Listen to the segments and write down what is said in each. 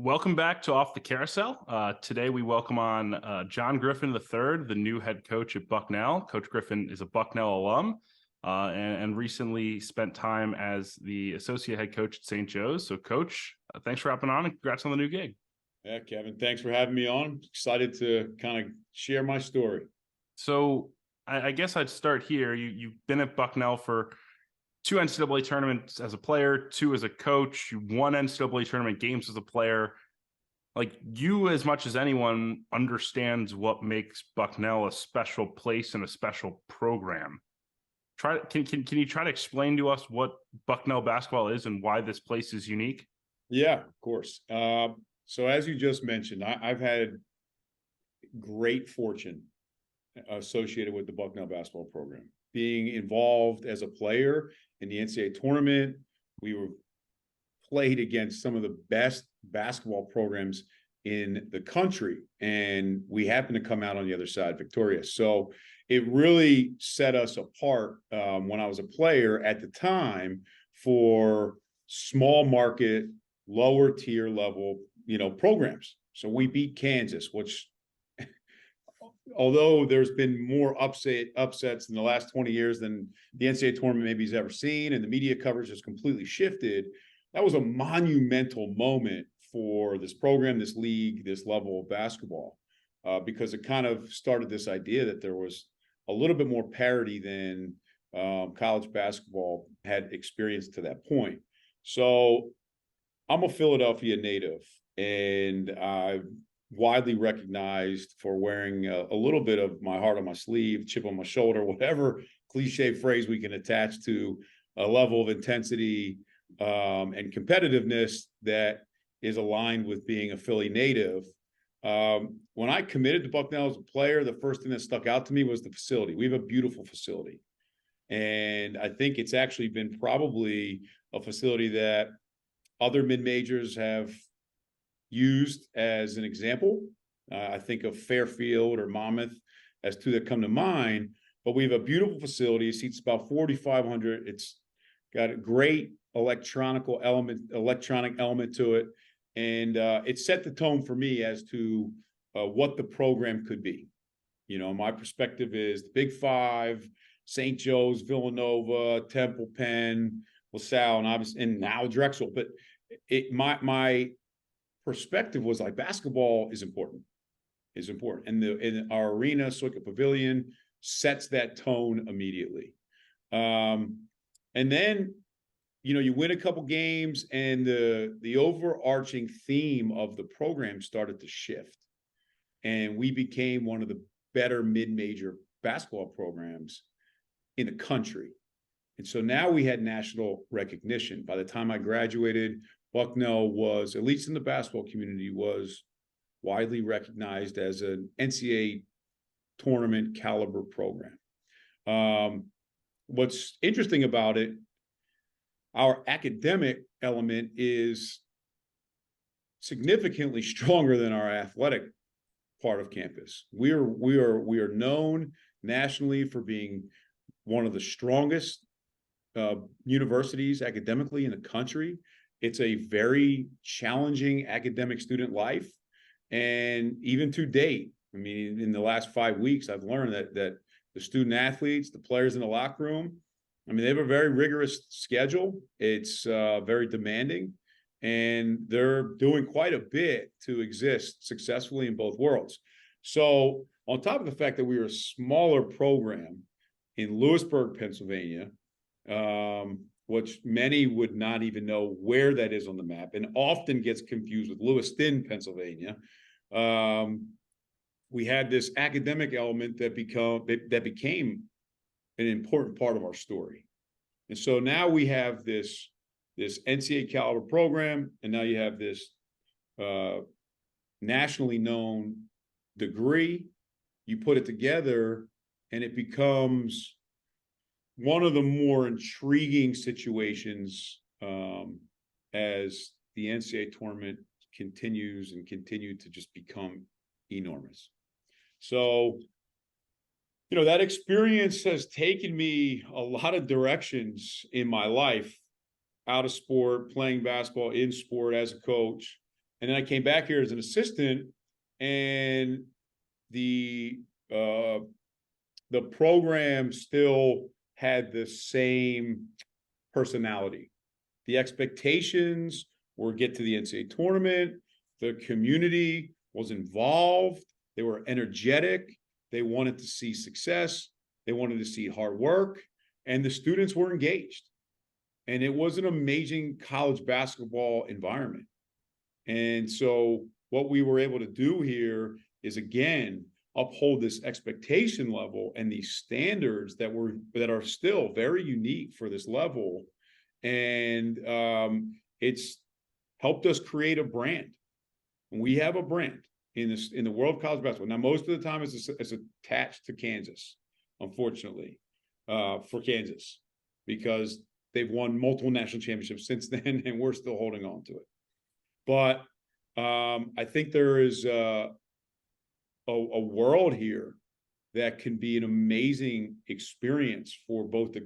Welcome back to Off the Carousel. Today we welcome on John Griffin III, the new head coach at Bucknell. Coach Griffin is a Bucknell alum and recently spent time as the associate head coach at St. Joe's. So, Coach, thanks for hopping on and congrats on the new gig. Yeah, Kevin, thanks for having me on. Excited to kind of share my story. So, I guess I'd start here. You've been at Bucknell for two NCAA tournaments as a player, two as a coach. You won NCAA tournament games as a player. Like, you, as much as anyone, understands what makes Bucknell a special place and a special program. Can you try to explain to us what Bucknell basketball is and why this place is unique? Yeah, of course. So as you just mentioned, I've had great fortune associated with the Bucknell basketball program. Being involved as a player in the NCAA tournament, we were played against some of the best basketball programs in the country, and we happened to come out on the other side victorious. So it really set us apart when I was a player at the time for small market, lower tier level, programs. So we beat Kansas, which although there's been more upsets in the last 20 years than the NCAA tournament maybe has ever seen, and the media coverage has completely shifted, that was a monumental moment for this program, this league, this level of basketball, because it kind of started this idea that there was a little bit more parity than college basketball had experienced to that point. So I'm a Philadelphia native, and I'm widely recognized for wearing a little bit of my heart on my sleeve, chip on my shoulder, whatever cliche phrase we can attach to a level of intensity and competitiveness that is aligned with being a Philly native. When I committed to Bucknell as a player, the first thing that stuck out to me was the facility. We have a beautiful facility. And I think it's actually been probably a facility that other mid-majors have used as an example. I think of Fairfield or Monmouth as two that come to mind. But we have a beautiful facility. It seats about 4,500. It's got a great electronic element to it. And it set the tone for me as to what the program could be. My perspective is the Big Five, St. Joe's, Villanova, Temple, Penn, LaSalle, and obviously, and now Drexel. But my perspective was like basketball is important. And our arena, Soika Pavilion, sets that tone immediately. And then you win a couple games, and the overarching theme of the program started to shift. And we became one of the better mid-major basketball programs in the country. And so now we had national recognition. By the time I graduated, Bucknell was, at least in the basketball community, was widely recognized as an NCAA tournament caliber program. What's interesting about it, our academic element is significantly stronger than our athletic part of campus. We are known nationally for being one of the strongest universities academically in the country. It's a very challenging academic student life, and even to date, I mean, in the last 5 weeks, I've learned that the student athletes, the players in the locker room, I mean, they have a very rigorous schedule. It's very demanding, and they're doing quite a bit to exist successfully in both worlds. So on top of the fact that we are a smaller program in Lewisburg, Pennsylvania, which many would not even know where that is on the map and often gets confused with Lewiston, Pennsylvania, we had this academic element that became an important part of our story. And so now we have this NCAA caliber program, and now you have this nationally known degree. You put it together, and it becomes one of the more intriguing situations as the NCAA tournament continued to just become enormous. So, that experience has taken me a lot of directions in my life, out of sport, playing basketball, in sport, as a coach. And then I came back here as an assistant, and the program still had the same personality. The expectations were get to the NCAA tournament. The community was involved. They were energetic. They wanted to see success. They wanted to see hard work, and the students were engaged. And it was an amazing college basketball environment. And so what we were able to do here is, again, uphold this expectation level and these standards that are still very unique for this level. And it's helped us create a brand. We have a brand in the world of college basketball. Now, most of the time it's attached to Kansas, unfortunately, for Kansas, because they've won multiple national championships since then, and we're still holding on to it. But I think there is a world here that can be an amazing experience for both the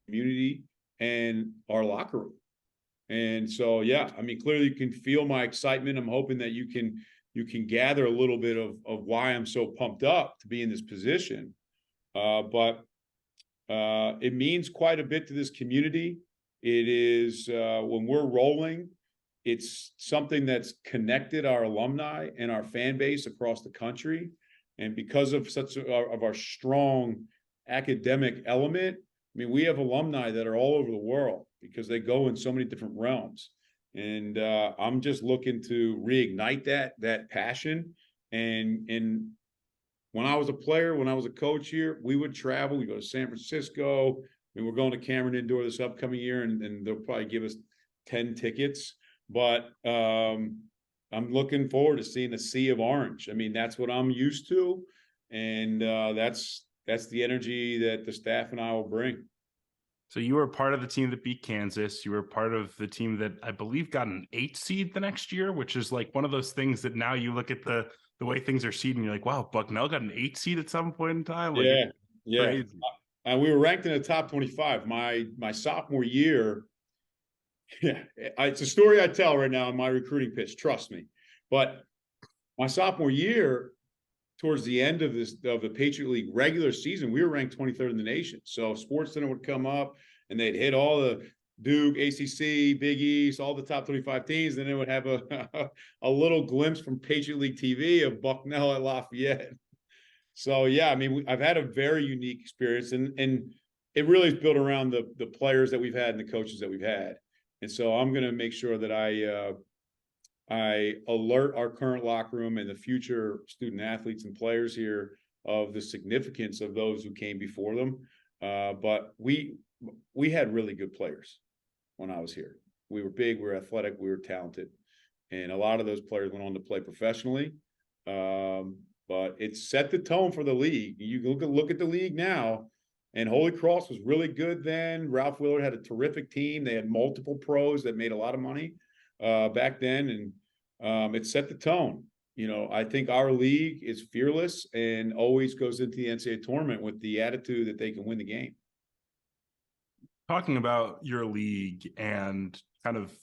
community and our locker room. And so, yeah, I mean, clearly you can feel my excitement. I'm hoping that you can gather a little bit of why I'm so pumped up to be in this position. But it means quite a bit to this community. It is when we're rolling, it's something that's connected our alumni and our fan base across the country. And because of our strong academic element, I mean, we have alumni that are all over the world because they go in so many different realms. And I'm just looking to reignite that passion. And when I was a player, when I was a coach here, we would travel. We go to San Francisco. I mean, we're going to Cameron Indoor this upcoming year, and they'll probably give us 10 tickets. But I'm looking forward to seeing the sea of orange. I mean, that's what I'm used to, and that's the energy that the staff and I will bring. So you were part of the team that beat Kansas. You were part of the team that I believe got an 8 seed the next year, which is like one of those things that now you look at the way things are seeded and you're like, wow, Bucknell got an 8 seed at some point in time. Like, yeah. Crazy. And we were ranked in the top 25. My sophomore year. Yeah, it's a story I tell right now in my recruiting pitch. Trust me. But my sophomore year, towards the end of the Patriot League regular season, we were ranked 23rd in the nation. So SportsCenter would come up and they'd hit all the Duke, ACC, Big East, all the top 25 teams, and they would have a little glimpse from Patriot League TV of Bucknell at Lafayette. So yeah, I mean, I've had a very unique experience, and it really is built around the players that we've had and the coaches that we've had. And so I'm going to make sure that I alert our current locker room and the future student athletes and players here of the significance of those who came before them. But we had really good players when I was here. We were big, we were athletic, we were talented. And a lot of those players went on to play professionally. But it set the tone for the league. You look at the league now, and Holy Cross was really good then. Ralph Willard had a terrific team. They had multiple pros that made a lot of money back then, and it set the tone. You know, I think our league is fearless and always goes into the NCAA tournament with the attitude that they can win the game. Talking about your league and kind of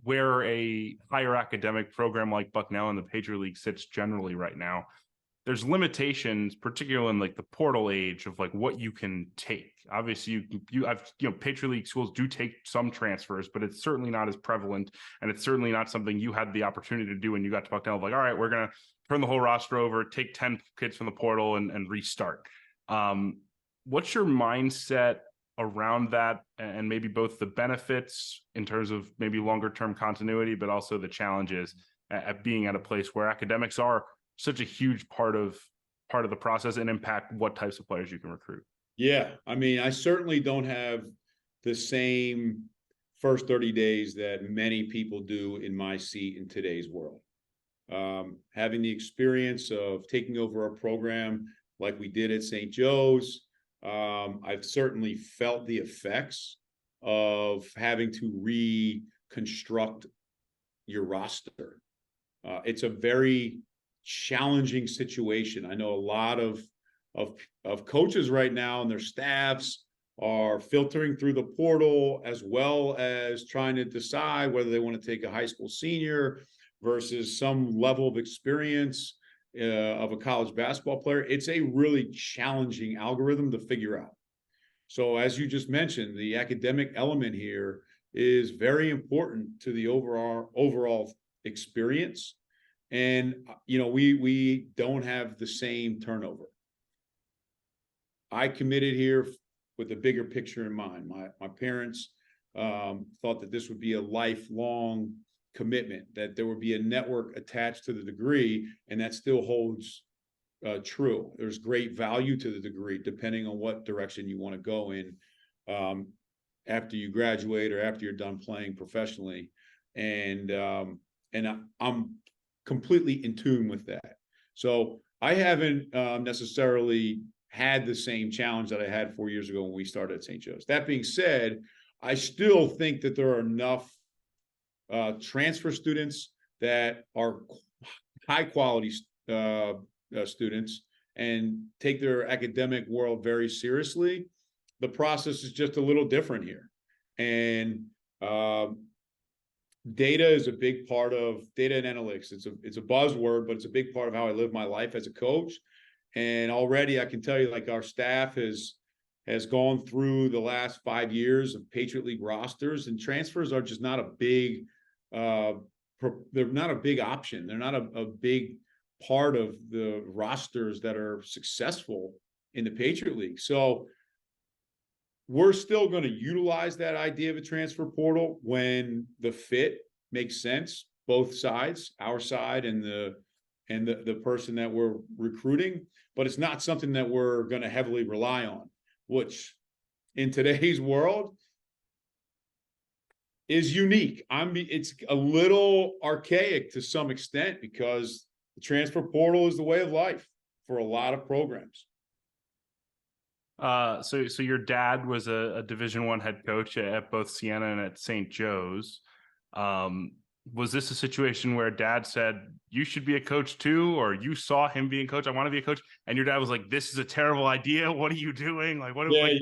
where a higher academic program like Bucknell and the Patriot League sits generally right now, there's limitations, particularly in like the portal age, of like what you can take. Obviously, Patriot League schools do take some transfers, but it's certainly not as prevalent, and it's certainly not something you had the opportunity to do when you got to Bucknell. Like, all right, we're gonna turn the whole roster over, take 10 kids from the portal, and restart. What's your mindset around that, and maybe both the benefits in terms of maybe longer term continuity, but also the challenges at being at a place where academics are such a huge part of the process and impact what types of players you can recruit? Yeah, I mean, I certainly don't have the same first 30 days that many people do in my seat in today's world. Having the experience of taking over a program like we did at St. Joe's, I've certainly felt the effects of having to reconstruct your roster. It's a very challenging situation. I know a lot of coaches right now and their staffs are filtering through the portal, as well as trying to decide whether they want to take a high school senior versus some level of experience of a college basketball player, it's a really challenging algorithm to figure out. So as you just mentioned, the academic element here is very important to the overall experience. And, we don't have the same turnover. I committed here with the bigger picture in mind. My parents thought that this would be a lifelong commitment, that there would be a network attached to the degree, and that still holds true. There's great value to the degree, depending on what direction you want to go in after you graduate or after you're done playing professionally. And I'm completely in tune with that. So I haven't necessarily had the same challenge that I had 4 years ago when we started at St. Joe's. That being said, I still think that there are enough transfer students that are high quality students and take their academic world very seriously. The process is just a little different here. And data is a big part of data and analytics. It's a buzzword, but it's a big part of how I live my life as a coach. And already I can tell you, like, our staff has gone through the last 5 years of Patriot League rosters, and transfers are just not a big they're not a big option. They're not a big part of the rosters that are successful in the Patriot League. So we're still going to utilize that idea of a transfer portal when the fit makes sense, both sides, our side and the person that we're recruiting, but it's not something that we're going to heavily rely on, which in today's world is unique. It's a little archaic to some extent because the transfer portal is the way of life for a lot of programs. So your dad was a Division I head coach at both Siena and at St. Joe's. Was this a situation where dad said, you should be a coach too, or you saw him being coach, I want to be a coach, and your dad was like, this is a terrible idea, what are you doing? Like,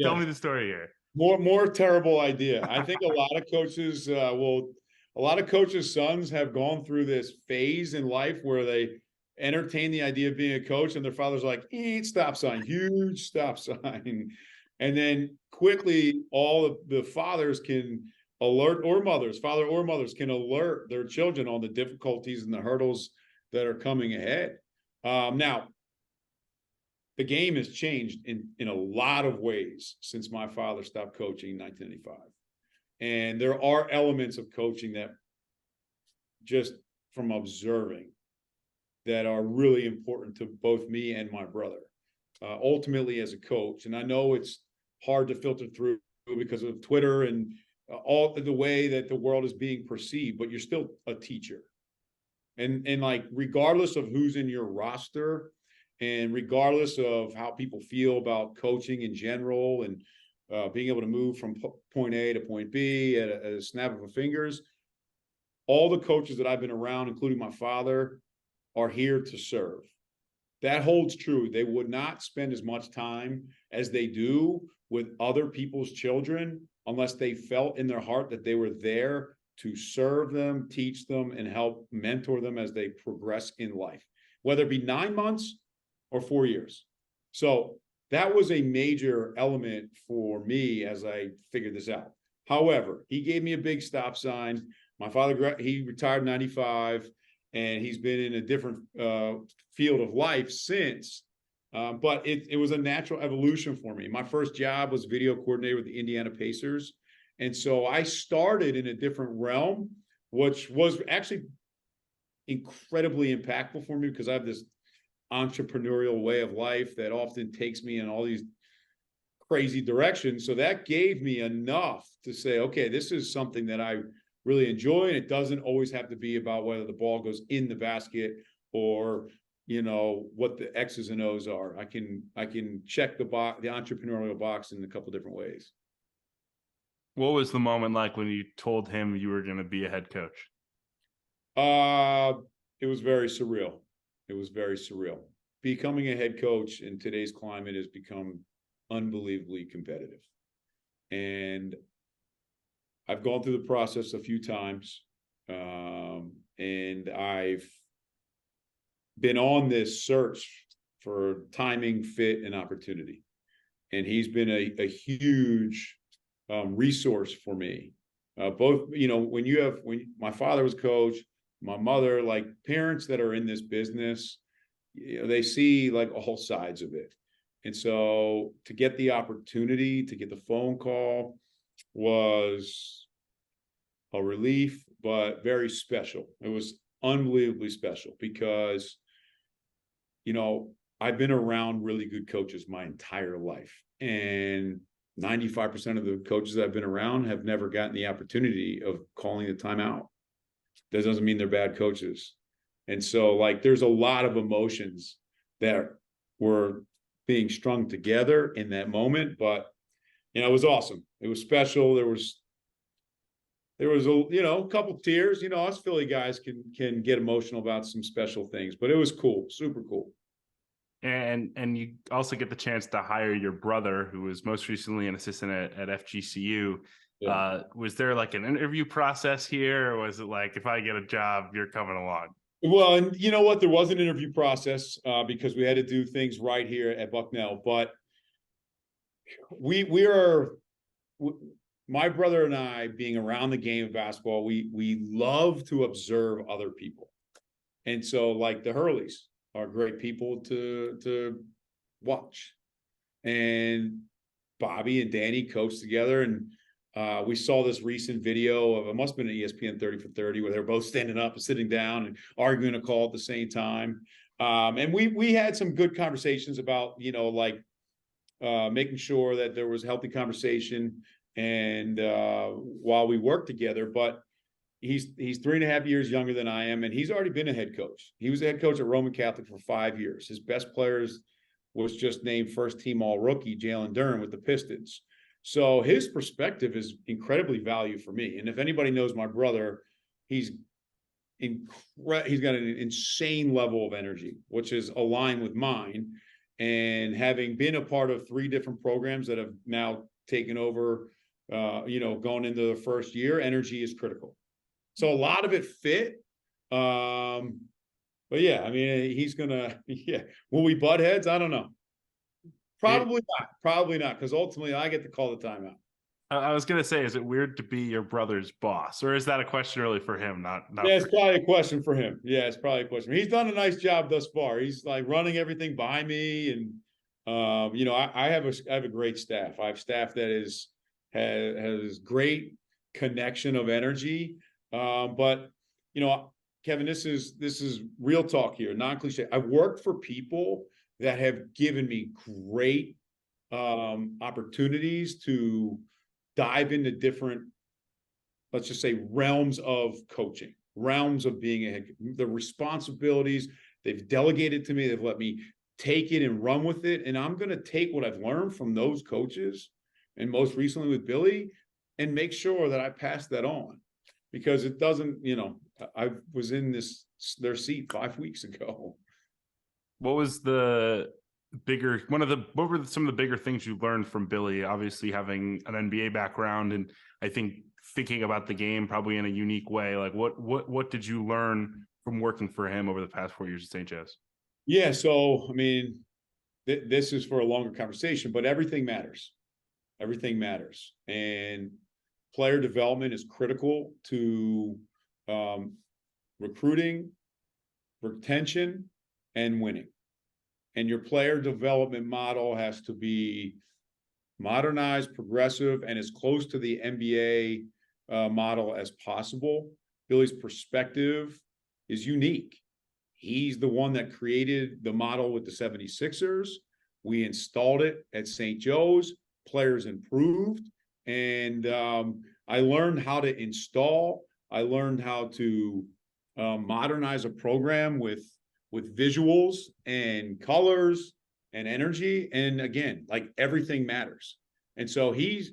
tell me the story here. More terrible idea. I think a lot of coaches a lot of coaches' sons have gone through this phase in life where they entertain the idea of being a coach, and their father's like, stop sign, huge stop sign. And then quickly all of the fathers can alert, or mothers, father or mothers can alert their children on the difficulties and the hurdles that are coming ahead. Now, the game has changed in a lot of ways since my father stopped coaching in 1995. And there are elements of coaching that, just from observing, that are really important to both me and my brother, ultimately as a coach. And I know it's hard to filter through because of Twitter and all the way that the world is being perceived, but you're still a teacher. And like, regardless of who's in your roster, and regardless of how people feel about coaching in general, and being able to move from point A to point B at a snap of a fingers, all the coaches that I've been around, including my father, are here to serve. That holds true. They would not spend as much time as they do with other people's children unless they felt in their heart that they were there to serve them, teach them, and help mentor them as they progress in life, whether it be 9 months or 4 years. So that was a major element for me as I figured this out. However, he gave me a big stop sign. My father, he retired in 95, and he's been in a different field of life since. But it was a natural evolution for me. My first job was video coordinator with the Indiana Pacers. And so I started in a different realm, which was actually incredibly impactful for me because I have this entrepreneurial way of life that often takes me in all these crazy directions. So that gave me enough to say, okay, this is something that I really enjoy. And it doesn't always have to be about whether the ball goes in the basket or, what the X's and O's are. I can check the entrepreneurial box in a couple different ways. What was the moment like when you told him you were going to be a head coach? It was very surreal. It was very surreal. Becoming a head coach in today's climate has become unbelievably competitive. And I've gone through the process a few times. And I've been on this search for timing, fit, and opportunity. And he's been a huge resource for me. Both, when my father was coach, my mother, like parents that are in this business, they see like all sides of it. And so to get the opportunity to get the phone call was a relief, but very special. It was unbelievably special because, I've been around really good coaches my entire life. And 95% of the coaches that I've been around have never gotten the opportunity of calling the timeout. That doesn't mean they're bad coaches. And so, like, there's a lot of emotions that were being strung together in that moment. But, it was awesome. It was special. There was a couple tears. Us Philly guys can get emotional about some special things, but it was cool, super cool. And you also get the chance to hire your brother, who was most recently an assistant at FGCU. Yeah. Was there like an interview process here, or was it like, if I get a job, you're coming along? Well, and you know what? There was an interview process because we had to do things right here at Bucknell. But my brother and I, being around the game of basketball, we love to observe other people. And so, like, the Hurleys are great people to watch. And Bobby and Danny coached together, and we saw this recent video of, it must have been an ESPN 30 for 30, where they're both standing up and sitting down and arguing a call at the same time. And we had some good conversations about, making sure that there was healthy conversation and while we worked together. But he's 3.5 years younger than I am, and he's already been a head coach. He was a head coach at Roman Catholic for 5 years. His best players was just named first team all rookie Jalen Duren with the Pistons. So his perspective is incredibly valued for me. And if anybody knows my brother, he's got an insane level of energy, which is aligned with mine. And having been a part of 3 different programs that have now taken over, going into the first year, energy is critical. So a lot of it fit. But yeah, I mean, he's gonna, will we butt heads? I don't know. Probably not, because ultimately I get to call the timeout. I was gonna say, is it weird to be your brother's boss, or is that a question really for him? Not yeah, it's probably a question for him. Yeah, it's probably a question. He's done a nice job thus far. He's like running everything by me, and I have a great staff. I have staff that has great connection of energy. But Kevin, this is real talk here, non-cliche. I've worked for people that have given me great opportunities to dive into different, let's just say, realms of coaching, realms of being the responsibilities. They've delegated to me. They've let me take it and run with it. And I'm going to take what I've learned from those coaches, and most recently with Billy, and make sure that I pass that on. Because it doesn't, I was in their seat 5 weeks ago. What was what were some of the bigger things you learned from Billy? Obviously having an NBA background, and I think thinking about the game probably in a unique way. Like what did you learn from working for him over the past 4 years at St. Joe's? Yeah. So, I mean, this is for a longer conversation, but everything matters. Everything matters. And player development is critical to recruiting, retention, and winning. And your player development model has to be modernized, progressive, and as close to the NBA model as possible. Billy's perspective is unique. He's the one that created the model with the 76ers. We installed it at St. Joe's. Players improved. And I learned how to install. I learned how to modernize a program with visuals and colors and energy. And again, like, everything matters. And so he's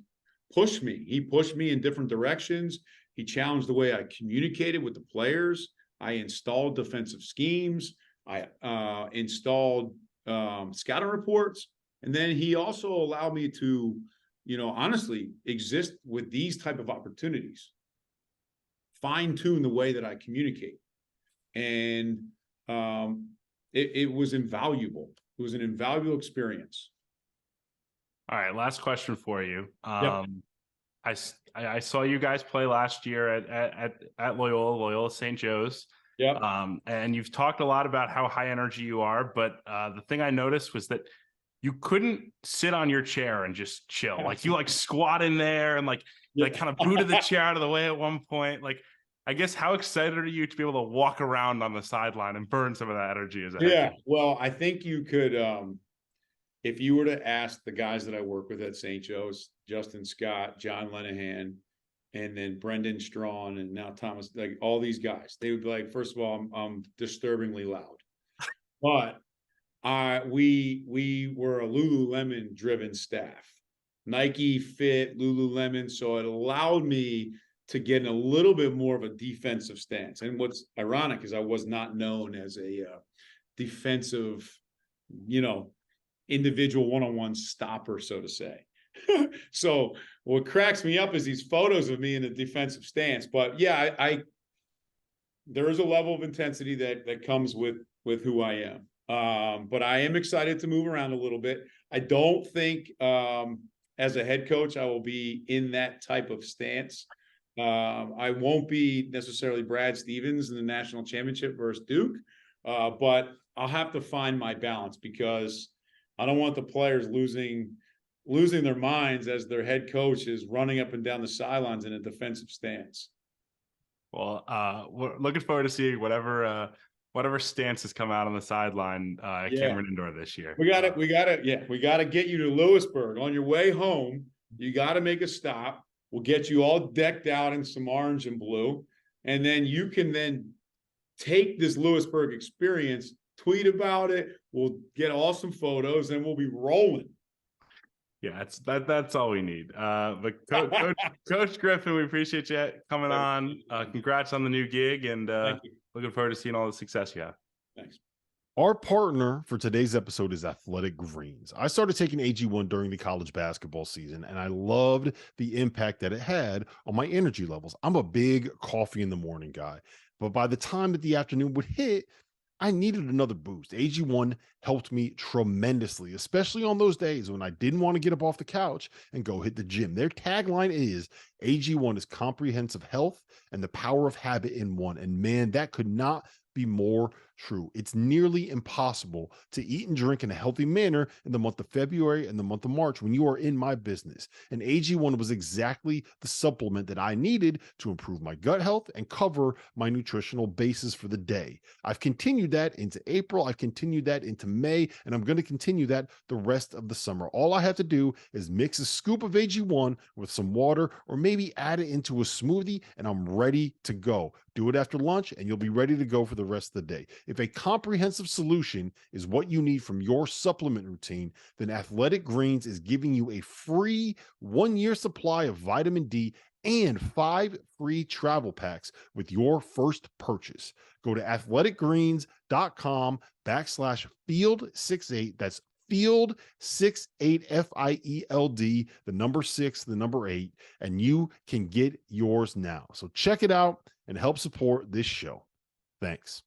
pushed me. He pushed me in different directions. He challenged the way I communicated with the players. I installed defensive schemes. I installed scouting reports. And then he also allowed me to, honestly exist with these type of opportunities fine tune the way that I communicate. And it was invaluable. It was an invaluable experience. All right, last question for you. Yep. I saw you guys play last year at Loyola St. Joe's. Yep. And you've talked a lot about how high energy you are, but the thing I noticed was that you couldn't sit on your chair and just chill. Like you like squat in there and like kind of booted the chair out of the way at one point. Like, I guess, how excited are you to be able to walk around on the sideline and burn some of that energy as a head coach? Well, I think you could, if you were to ask the guys that I work with at St. Joe's, Justin Scott, John Lenahan, and then Brendan Strawn, and now Thomas, like all these guys, they would be like, first of all, I'm disturbingly loud. But we were a Lululemon driven staff, Nike fit, Lululemon. So it allowed me to get in a little bit more of a defensive stance. And what's ironic is I was not known as a defensive, individual one-on-one stopper, so to say. So what cracks me up is these photos of me in a defensive stance. But yeah, there is a level of intensity that comes with who I am. But I am excited to move around a little bit. I don't think as a head coach I will be in that type of stance. I won't be necessarily Brad Stevens in the national championship versus Duke, but I'll have to find my balance because I don't want the players losing their minds as their head coach is running up and down the sidelines in a defensive stance. Well, we're looking forward to seeing whatever stances come out on the sideline at Cameron Indoor this year. We got to get you to Lewisburg. On your way home, you got to make a stop. We'll get you all decked out in some orange and blue. And then you can then take this Lewisburg experience, tweet about it. We'll get awesome photos and we'll be rolling. Yeah, that's all we need. But Coach Griffin, we appreciate you coming on. Congrats on the new gig, and looking forward to seeing all the success you have. Thanks. Our partner for today's episode is Athletic Greens. I started taking AG1 during the college basketball season, and I loved the impact that it had on my energy levels. I'm a big coffee in the morning guy, but by the time that the afternoon would hit, I needed another boost. AG1 helped me tremendously, especially on those days when I didn't want to get up off the couch and go hit the gym. Their tagline is AG1 is comprehensive health and the power of habit in one. And man, that could not be more true. It's nearly impossible to eat and drink in a healthy manner in the month of February and the month of March when you are in my business. And AG1 was exactly the supplement that I needed to improve my gut health and cover my nutritional basis for the day. I've continued that into April. I've continued that into May, and I'm going to continue that the rest of the summer. All I have to do is mix a scoop of AG1 with some water or maybe add it into a smoothie, and I'm ready to go. Do it after lunch, and you'll be ready to go for the rest of the day. If a comprehensive solution is what you need from your supplement routine, then Athletic Greens is giving you a free 1-year supply of vitamin D and 5 free travel packs with your first purchase. Go to athleticgreens.com/field68. That's field68, FIELD, the number 6, the number 8, and you can get yours now. So check it out and help support this show. Thanks.